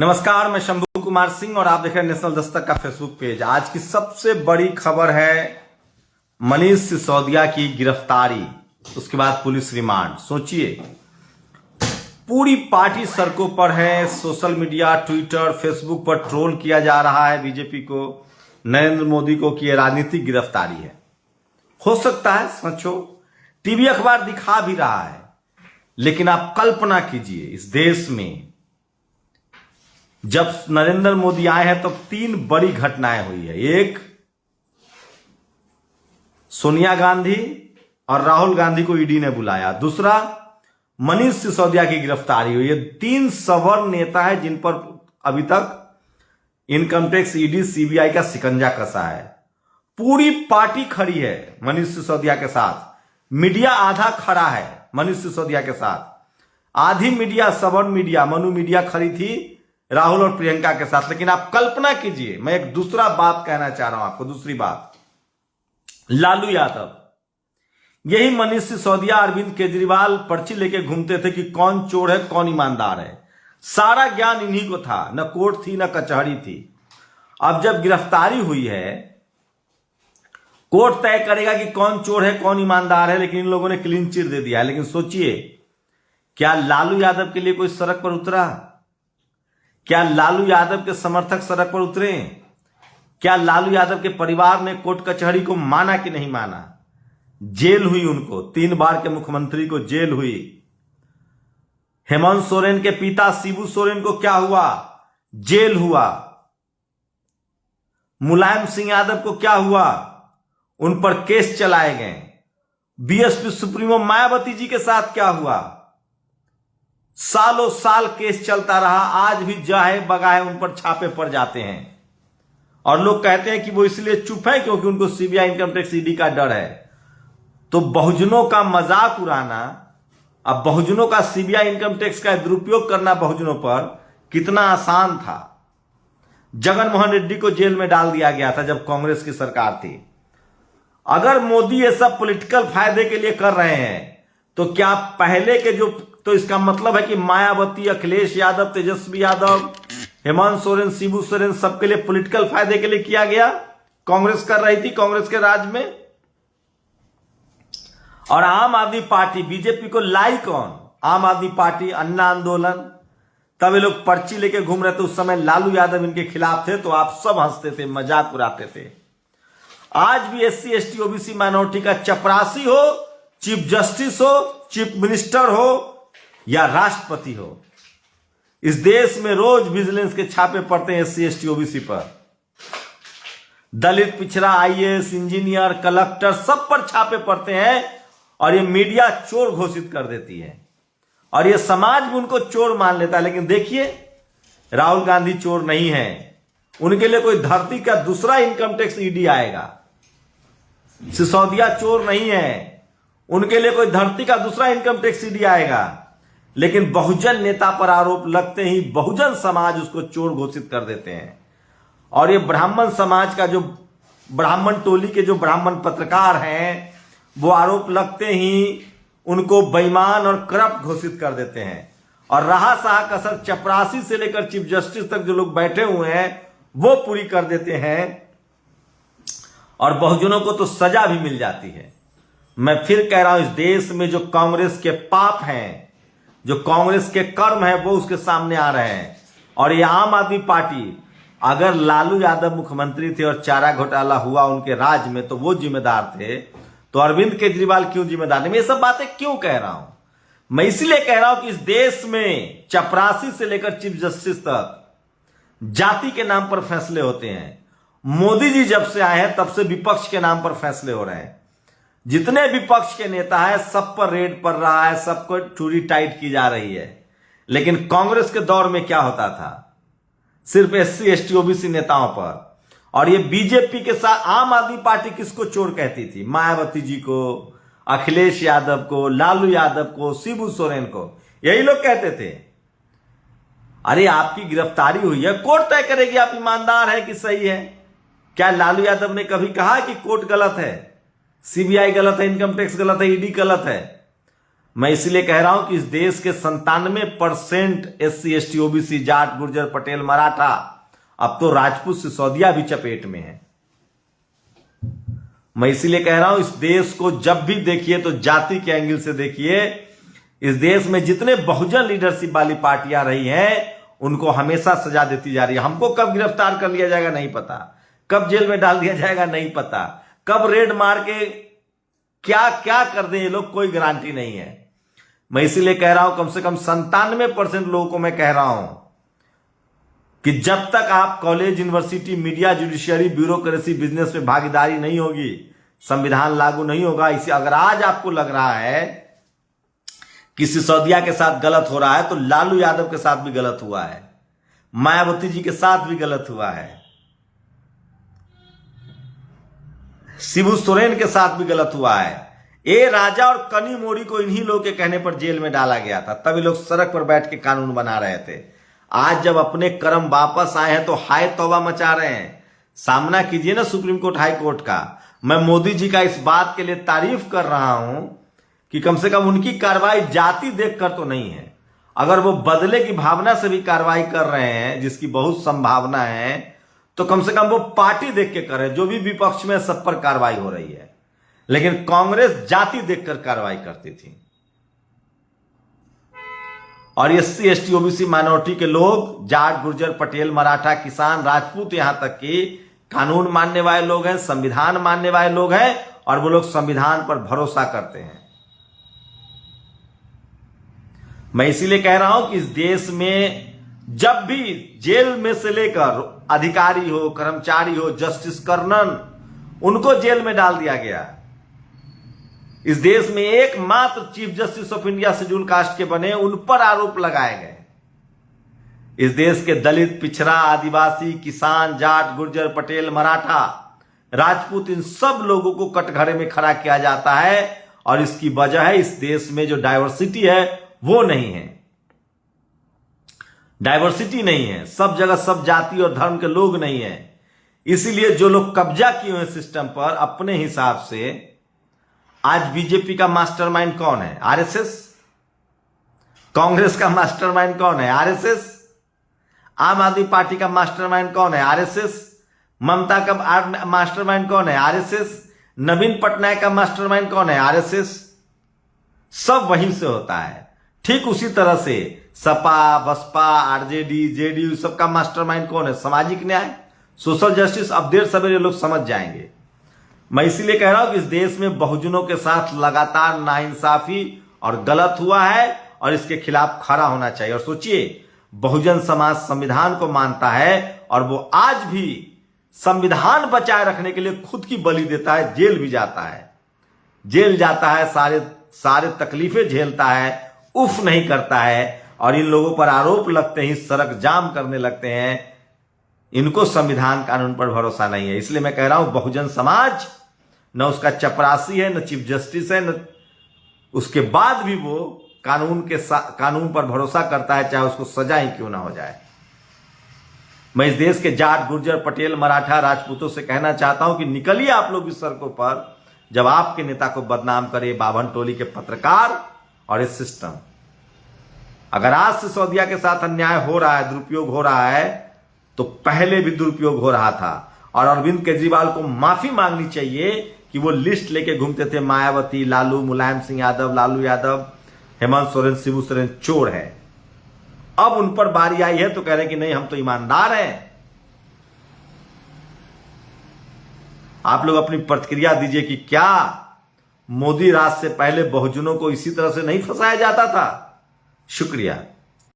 नमस्कार, मैं शंभू कुमार सिंह और आप देख रहे हैं नेशनल दस्तक का फेसबुक पेज। आज की सबसे बड़ी खबर है मनीष सिसोदिया की गिरफ्तारी, उसके बाद पुलिस रिमांड। सोचिए, पूरी पार्टी सड़कों पर है, सोशल मीडिया, ट्विटर, फेसबुक पर ट्रोल किया जा रहा है बीजेपी को, नरेंद्र मोदी को कि यह राजनीतिक गिरफ्तारी है। हो सकता है सच हो, टीवी अखबार दिखा भी रहा है, लेकिन आप कल्पना कीजिए इस देश में जब नरेंद्र मोदी आए हैं तो तीन बड़ी घटनाएं हुई है। एक, सोनिया गांधी और राहुल गांधी को ईडी ने बुलाया। दूसरा, मनीष सिसोदिया की गिरफ्तारी हुई। ये तीन सवर्ण नेता हैं जिन पर अभी तक इनकम टैक्स, ईडी, सीबीआई का शिकंजा कसा है। पूरी पार्टी खड़ी है मनीष सिसोदिया के साथ, मीडिया आधा खड़ा है मनीष सिसोदिया के साथ, आधी मीडिया, सवर्ण मीडिया, मनु मीडिया खड़ी थी राहुल और प्रियंका के साथ। लेकिन आप कल्पना कीजिए, मैं एक दूसरा बात कहना चाह रहा हूं आपको, दूसरी बात, लालू यादव, यही मनीष सिसोदिया, अरविंद केजरीवाल पर्ची लेके घूमते थे कि कौन चोर है कौन ईमानदार है। सारा ज्ञान इन्हीं को था, न कोर्ट थी न कचहरी थी। अब जब गिरफ्तारी हुई है, कोर्ट तय करेगा कि कौन चोर है कौन ईमानदार है, लेकिन इन लोगों ने क्लीन चिट दे दिया है। लेकिन सोचिए, क्या लालू यादव के लिए कोई सड़क पर उतरा? क्या लालू यादव के समर्थक सड़क पर उतरे? क्या लालू यादव के परिवार ने कोर्ट कचहरी को माना कि नहीं माना? जेल हुई उनको, 3 बार के मुख्यमंत्री को जेल हुई। हेमंत सोरेन के पिता शिबू सोरेन को क्या हुआ? जेल हुआ। मुलायम सिंह यादव को क्या हुआ? उन पर केस चलाए गए। बीएसपी सुप्रीमो मायावती जी के साथ क्या हुआ? सालों साल केस चलता रहा। आज भी जाहे बगाहे उन पर छापे पड़ जाते हैं और लोग कहते हैं कि वो इसलिए चुप है क्योंकि उनको सीबीआई, इनकम टैक्स, ईडी का डर है। तो बहुजनों का मजाक उड़ाना, अब बहुजनों का सीबीआई, इनकम टैक्स का दुरुपयोग करना बहुजनों पर कितना आसान था। जगन मोहन रेड्डी को जेल में डाल दिया गया था जब कांग्रेस की सरकार थी। अगर मोदी ये सब पॉलिटिकल फायदे के लिए कर रहे हैं तो क्या पहले के जो, तो इसका मतलब है कि मायावती, अखिलेश यादव, तेजस्वी यादव, हेमंत सोरेन, शिबू सोरेन, सबके लिए पॉलिटिकल फायदे के लिए किया गया, कांग्रेस कर रही थी कांग्रेस के राज में। और आम आदमी पार्टी, बीजेपी को लाई कौन? आम आदमी पार्टी, अन्ना आंदोलन, तब ये लोग पर्ची लेके घूम रहे थे। उस समय लालू यादव इनके खिलाफ थे तो आप सब हंसते थे, मजाक उड़ाते थे। आज भी एससी, एसटी, ओबीसी माइनॉरिटी का चपरासी हो, चीफ जस्टिस हो, चीफ मिनिस्टर हो या राष्ट्रपति हो, इस देश में रोज विजिलेंस के छापे पड़ते हैं एससी, एसटी, ओबीसी पर। दलित, पिछड़ा, आईएएस, इंजीनियर, कलेक्टर, सब पर छापे पड़ते हैं और ये मीडिया चोर घोषित कर देती है और ये समाज भी उनको चोर मान लेता है। लेकिन देखिए, राहुल गांधी चोर नहीं है, उनके लिए कोई धरती का दूसरा इनकम टैक्स, ईडी आएगा। सिसोदिया चोर नहीं है, उनके लिए कोई धरती का दूसरा इनकम टैक्स, ईडी आएगा। लेकिन बहुजन नेता पर आरोप लगते ही बहुजन समाज उसको चोर घोषित कर देते हैं। और ये ब्राह्मण समाज का, जो ब्राह्मण टोली के जो ब्राह्मण पत्रकार हैं, वो आरोप लगते ही उनको बेईमान और करप्ट घोषित कर देते हैं। और रहा सहा कसर चपरासी से लेकर चीफ जस्टिस तक जो लोग बैठे हुए हैं वो पूरी कर देते हैं और बहुजनों को तो सजा भी मिल जाती है। मैं फिर कह रहा हूं, इस देश में जो कांग्रेस के पाप हैं, जो कांग्रेस के कर्म है, वो उसके सामने आ रहे हैं। और ये आम आदमी पार्टी, अगर लालू यादव मुख्यमंत्री थे और चारा घोटाला हुआ उनके राज में तो वो जिम्मेदार थे, तो अरविंद केजरीवाल क्यों जिम्मेदार नहीं? मैं ये सब बातें क्यों कह रहा हूं? मैं इसलिए कह रहा हूं कि इस देश में चपरासी से लेकर चीफ जस्टिस तक जाति के नाम पर फैसले होते हैं। मोदी जी जब से आए हैं तब से विपक्ष के नाम पर फैसले हो रहे हैं। जितने विपक्ष के नेता हैं सब पर रेड पड़ रहा है, सबको चूड़ी टाइट की जा रही है। लेकिन कांग्रेस के दौर में क्या होता था? सिर्फ एससी, एसटी, ओबीसी नेताओं पर। और ये बीजेपी के साथ आम आदमी पार्टी किसको चोर कहती थी? मायावती जी को, अखिलेश यादव को, लालू यादव को, शिबू सोरेन को, यही लोग कहते थे। अरे आपकी गिरफ्तारी हुई है, कोर्ट तय करेगी आप ईमानदार है कि सही है। क्या लालू यादव ने कभी कहा कि कोर्ट गलत है, सीबीआई गलत है, इनकम टैक्स गलत है, ईडी गलत है? मैं इसलिए कह रहा हूं कि इस देश के 97% SC ST OBC Jat Gurjar Patel Maratha, अब तो राजपूत सिसोदिया भी चपेट में है। मैं इसीलिए कह रहा हूं इस देश को जब भी देखिए तो जाति के एंगल से देखिए। इस देश में जितने बहुजन लीडरशिप वाली पार्टियां रही हैं उनको हमेशा सजा देती जा रही है। हमको कब गिरफ्तार कर लिया जाएगा नहीं पता, कब जेल में डाल दिया जाएगा नहीं पता, कब रेड मार के क्या क्या कर दें ये लोग, कोई गारंटी नहीं है। मैं इसीलिए कह रहा हूं कम से कम 97% लोगों को मैं कह रहा हूं कि जब तक आप college, university, media, judiciary, bureaucracy, business में भागीदारी नहीं होगी, संविधान लागू नहीं होगा। इसी अगर आज आपको लग रहा है कि सिसोदिया के साथ गलत हो रहा है तो लालू यादव के साथ भी गलत हुआ है, मायावती जी के साथ भी गलत हुआ है, शिबू सोरेन के साथ भी गलत हुआ है। ए राजा और कनी मोड़ी को इन्हीं लोग के कहने पर जेल में डाला गया था, तभी लोग सड़क पर बैठ के कानून बना रहे थे। आज जब अपने कर्म वापस आए हैं तो हाय तौबा मचा रहे हैं। सामना कीजिए ना सुप्रीम कोर्ट, हाई कोर्ट का। मैं मोदी जी का इस बात के लिए तारीफ कर रहा हूं कि कम से कम उनकी कार्रवाई जाति देखकर तो नहीं है। अगर वो बदले की भावना से भी कार्रवाई कर रहे हैं, जिसकी बहुत संभावना है, तो कम से कम वो पार्टी देख के करें। जो भी विपक्ष में सब पर कार्रवाई हो रही है, लेकिन कांग्रेस जाति देखकर कार्रवाई करती थी। और SC ST OBC माइनॉरिटी के लोग, जाट गुर्जर पटेल मराठा किसान राजपूत, यहां तक कि कानून मानने वाले लोग हैं, संविधान मानने वाले लोग हैं, और वो लोग संविधान पर भरोसा करते हैं। मैं इसीलिए कह रहा हूं कि इस देश में जब भी जेल में से लेकर अधिकारी हो, कर्मचारी हो, जस्टिस कर्नन, उनको जेल में डाल दिया गया। इस देश में एकमात्र chief justice of India schedule caste के बने, उन पर आरोप लगाए गए। इस देश के दलित, पिछड़ा, आदिवासी, किसान, जाट, गुर्जर, पटेल, मराठा, राजपूत, इन सब लोगों को कटघरे में खड़ा किया जाता है। और इसकी वजह है इस देश में जो डाइवर्सिटी है वो नहीं है। डाइवर्सिटी नहीं है, सब जगह सब जाति और धर्म के लोग नहीं है। इसीलिए जो लोग कब्जा किए हुए सिस्टम पर अपने हिसाब से, आज बीजेपी का मास्टरमाइंड कौन है? RSS। कांग्रेस का मास्टरमाइंड कौन है? RSS। आम आदमी पार्टी का मास्टरमाइंड कौन है? RSS। ममता का मास्टरमाइंड कौन है? RSS। नवीन पटनायक का मास्टरमाइंड कौन है? RSS। सब वहीं से होता है। ठीक उसी तरह से सपा, बसपा, RJD, JDU सबका मास्टरमाइंड कौन है? सामाजिक न्याय, सोशल जस्टिस। अब देर सवेरे लोग समझ जाएंगे। मैं इसीलिए कह रहा हूं कि इस देश में बहुजनों के साथ लगातार नाइंसाफी और गलत हुआ है और इसके खिलाफ खड़ा होना चाहिए। और सोचिए, बहुजन समाज संविधान को मानता है और वो आज भी संविधान बचाए रखने के लिए खुद की बलि देता है, जेल भी जाता है, जेल जाता है, सारे तकलीफें झेलता है, उफ नहीं करता है। और इन लोगों पर आरोप लगते ही सड़क जाम करने लगते हैं। इनको संविधान कानून पर भरोसा नहीं है। इसलिए मैं कह रहा हूं बहुजन समाज न उसका चपरासी है, न चीफ जस्टिस है, न उसके बाद भी वो कानून पर भरोसा करता है, चाहे उसको सजा ही क्यों ना हो जाए। मैं इस देश के जाट, गुर्जर, पटेल, मराठा, राजपूतों से कहना चाहता हूं कि निकलिए आप लोग इस सड़कों पर, जब आपके नेता को बदनाम करे बाभन टोली के पत्रकार और इस सिस्टम। अगर आज सिसोदिया के साथ अन्याय हो रहा है, दुरुपयोग हो रहा है, तो पहले भी दुरुपयोग हो रहा था। और अरविंद केजरीवाल को माफी मांगनी चाहिए कि वो लिस्ट लेके घूमते थे, मायावती, लालू, मुलायम सिंह यादव, लालू यादव, हेमंत सोरेन, शिबू सोरेन चोर है। अब उन पर बारी आई है तो कह रहे कि नहीं हम तो ईमानदार हैं। आप लोग अपनी प्रतिक्रिया दीजिए कि क्या मोदी राज से पहले बहुजनों को इसी तरह से नहीं फंसाया जाता था? शुक्रिया।